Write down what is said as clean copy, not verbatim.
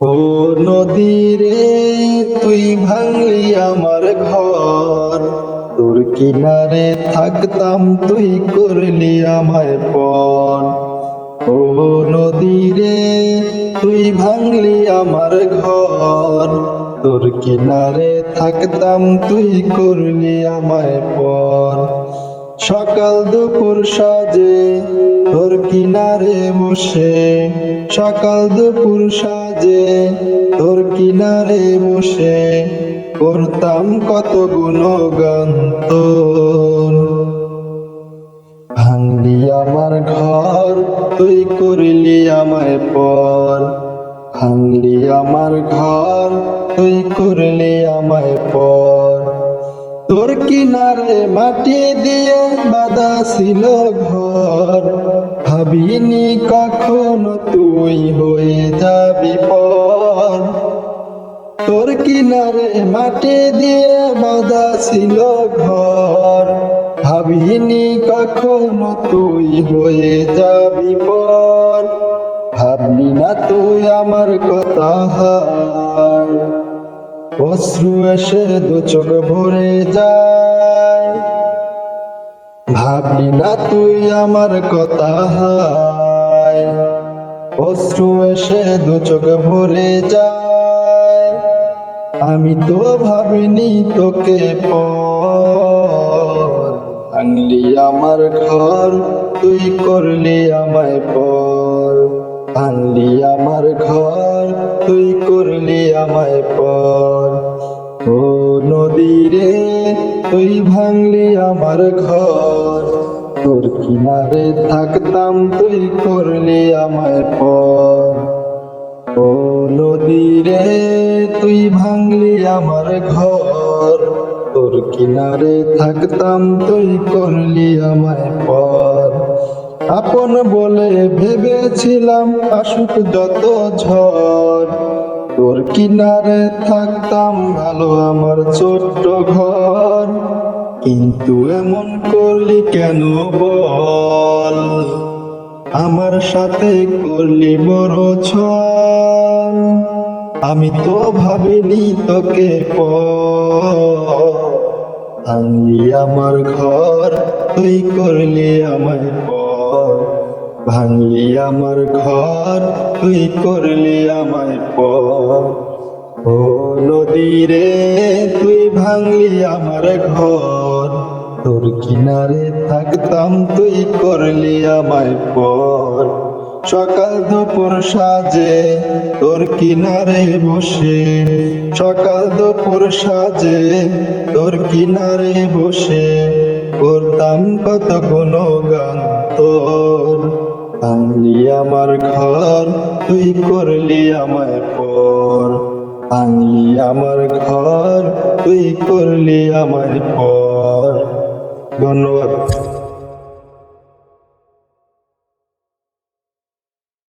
ও নদী রে, তুই ভাঙলি আমার ঘর। তোর কিনারে থাকতাম, তুই করলি আমায় পর। ও নদী রে, তুই ভাঙলি আমার ঘর। তোর কিনারে থাকতাম, তুই করলি আমায় পর। সকাল দুপুর সাজে তোর কিনারে বসে, সকাল দুপুর সাজে তোর কিনারে বসে করতাম কত গুণগান তোর। ভাঙলি আমার ঘর, তুই করলি আমায় পর। ভাঙলি আমার ঘর, তুই করলি আমায় পর। তোর কিনারে মাটি দিয়ে বাঁধা ছিল ঘর, ভাবিনি কখনো তুই হয়ে যাবি পর। তোর কিনারে মাটি দিয়ে বাঁধা ছিল ঘর, ভাবিনি কখনো তুই হয়ে যাবি পর। ভাবলি না তুই আমার কথা, অশ্রু এসে দু চোখ ভরে যায়। ভাবলি না তুই আমার কথা, অশ্রু এসে দু চোখ ভরে যায়। আমি তো ভাবিনি তোকে পর। ভাঙলি আমার ঘর, তুই করলি আমায় পর। ভাঙলি আমার ঘর, তুই করলি আমায় পর। ও নদী রে, তুই ভাঙলি আমার ঘর। তোর কিনারে থাকতাম, তুই করলি আমায় পর। ও নদী রে, তুই ভাঙলি আমার ঘর। তোর কিনারে থাকতাম, তুই করলি আমায় পর। আপন বলে ভেবেছিলাম আসুক যত ঝড়, তোর কিনারে থাকতাম ভালো আমার ছোট্ট ঘর। কিন্তু এমন করলি কেন বল, আমার সাথে করলি বড় ছল। আমি তো ভাবিনি তোকে পর। ভাঙলি আমার ঘর, তুই করলি আমায় পর। ভাঙলি আমার ঘর, তুই করলি আমায় পর। ও নদী রে, তুই ভাঙলি আমার ঘর। তোর কিনারে থাকতাম, তুই করলি আমায় পর। সকাল দুপুর সাজে তোর কিনারে বসে, সকাল দুপুর সাজে তোর কিনারে বসে করতাম কত গুণগান তোর। ভাঙলি আমার ঘর, তুই করলি আমায় পর। ভাঙলি আমার ঘর, তুই করলি আমায় পর। ধন্যবাদ।